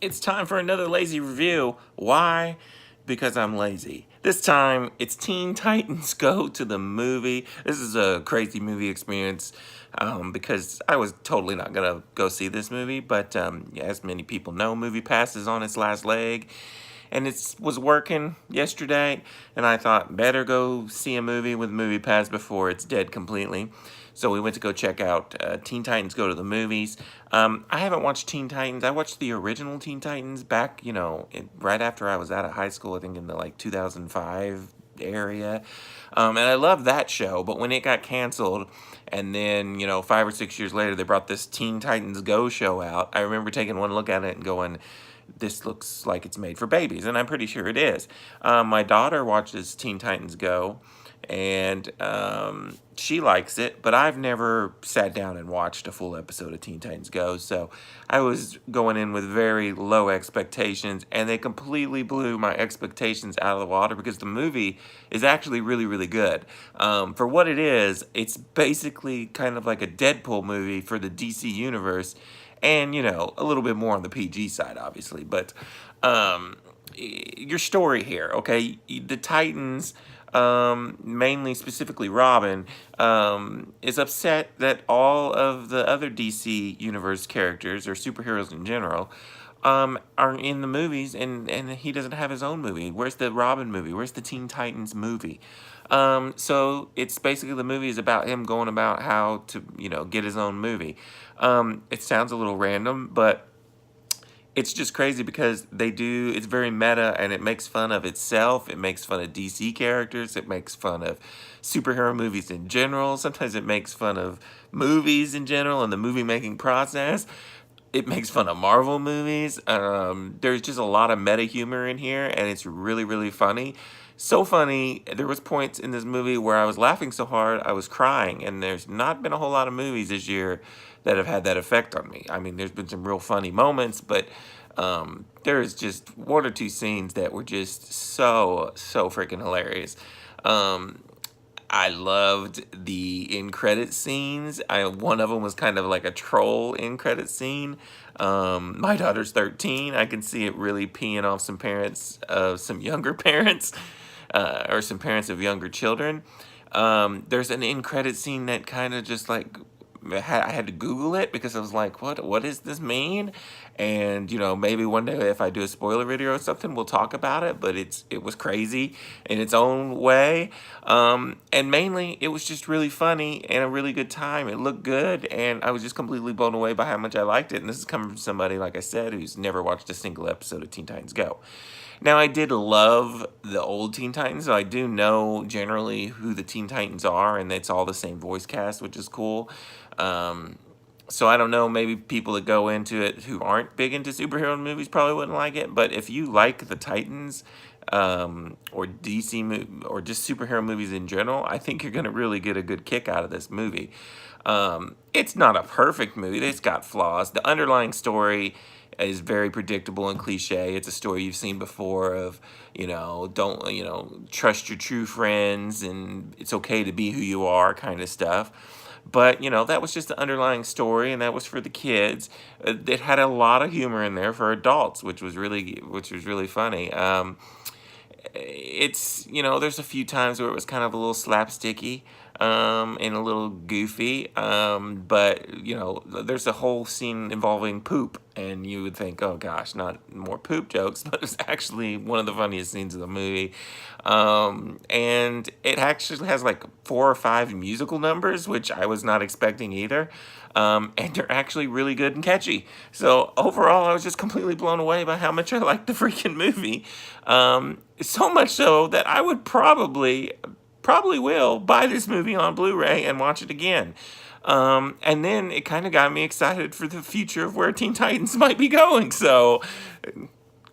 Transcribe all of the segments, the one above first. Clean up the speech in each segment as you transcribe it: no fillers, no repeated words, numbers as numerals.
It's time for another lazy review. Why? Because I'm lazy. This time, it's Teen Titans Go to the Movie. This is a crazy movie experience because I was totally not going to go see this movie, but as many people know, MoviePass is on its last leg, and it was working yesterday, and I thought better go see a movie with MoviePass before it's dead completely. So we went to go check out Teen Titans Go to the Movies. I haven't watched Teen Titans. I watched the original Teen Titans back, right after I was out of high school, I think in the 2005 area. And I loved that show, but when it got canceled, and then, 5 or 6 years later, they brought this Teen Titans Go show out, I remember taking one look at it and going, this looks like it's made for babies, and I'm pretty sure it is. My daughter watches Teen Titans Go, and she likes it, but I've never sat down and watched a full episode of Teen Titans Go, so I was going in with very low expectations, and they completely blew my expectations out of the water because the movie is actually really, really good. For what it is, it's basically kind of like a Deadpool movie for the DC Universe, and, a little bit more on the PG side, obviously, but your story here, okay? The Titans, mainly specifically Robin, is upset that all of the other DC Universe characters, or superheroes in general, are in the movies, and he doesn't have his own movie. Where's the Robin movie? Where's the Teen Titans movie? So it's basically the movie is about him going about how to, get his own movie. It sounds a little random, but it's just crazy because it's very meta, and it makes fun of itself. It makes fun of DC characters. It makes fun of superhero movies in general. Sometimes it makes fun of movies in general and the movie making process. It makes fun of Marvel movies. There's just a lot of meta humor in here, and it's really, really funny. So funny, there was points in this movie where I was laughing so hard I was crying, and there's not been a whole lot of movies this year that have had that effect on me. I mean, there's been some real funny moments, but there's just one or two scenes that were just so, so freaking hilarious. I loved the in-credit scenes. One of them was kind of like a troll in-credit scene. My daughter's 13. I can see it really peeing off some parents, some younger parents, or some parents of younger children. There's an in-credit scene that kind of just like I had to Google it because I was like, what does this mean? And, maybe one day if I do a spoiler video or something, we'll talk about it, but it was crazy in its own way. And mainly it was just really funny and a really good time. It looked good, and I was just completely blown away by how much I liked it. And this is coming from somebody, like I said, who's never watched a single episode of Teen Titans Go. Now, I did love the old Teen Titans, so I do know generally who the Teen Titans are, and it's all the same voice cast, which is cool. So I don't know, maybe people that go into it who aren't big into superhero movies probably wouldn't like it, but if you like the Titans, or or just superhero movies in general, I think you're going to really get a good kick out of this movie. It's not a perfect movie. It's got flaws. The underlying story is very predictable and cliche. It's a story you've seen before of, don't, trust your true friends, and it's okay to be who you are kind of stuff. But, that was just the underlying story, and that was for the kids. It had a lot of humor in there for adults, which was really funny. There's a few times where it was kind of a little slapsticky, and a little goofy, but, there's a whole scene involving poop, and you would think, oh gosh, not more poop jokes, but it's actually one of the funniest scenes of the movie. And it actually has like 4 or 5 musical numbers, which I was not expecting either. And they're actually really good and catchy. So overall, I was just completely blown away by how much I liked the freaking movie. So much so that I would probably will buy this movie on Blu-ray and watch it again. And then it kind of got me excited for the future of where Teen Titans might be going. So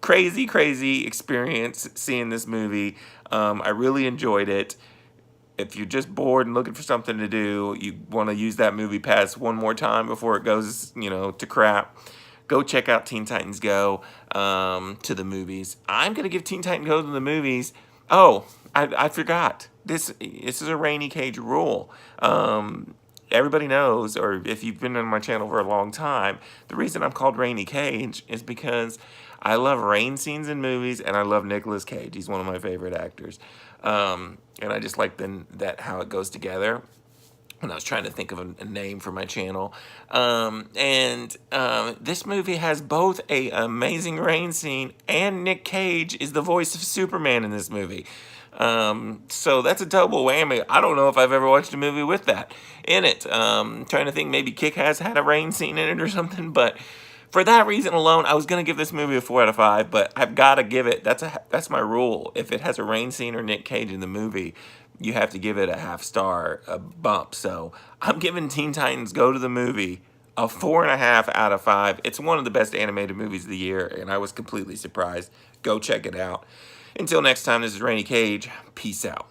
crazy, crazy experience seeing this movie. I really enjoyed it. If you're just bored and looking for something to do, you want to use that MoviePass one more time before it goes, to crap, go check out Teen Titans Go to the movies. I'm going to give Teen Titans Go to the movies. Oh, I forgot. This is a Rainy Cage rule. everybody knows, or if you've been on my channel for a long time, the reason I'm called Rainy Cage is because I love rain scenes in movies, and I love Nicolas Cage. He's one of my favorite actors. And I just like how it goes together when I was trying to think of a name for my channel. This movie has both a amazing rain scene, and Nick Cage is the voice of Superman in this movie. So that's a double whammy. I don't know if I've ever watched a movie with that in it. Trying to think, maybe Kick-Ass had a rain scene in it or something, but for that reason alone, I was gonna give this movie a 4 out of 5, but I've got to give it. That's my rule. If it has a rain scene or Nick Cage in the movie, you have to give it a half star, a bump. So I'm giving Teen Titans Go to the Movie a 4.5 out of 5. It's one of the best animated movies of the year, and I was completely surprised. Go check it out. Until next time, this is Rainy Cage. Peace out.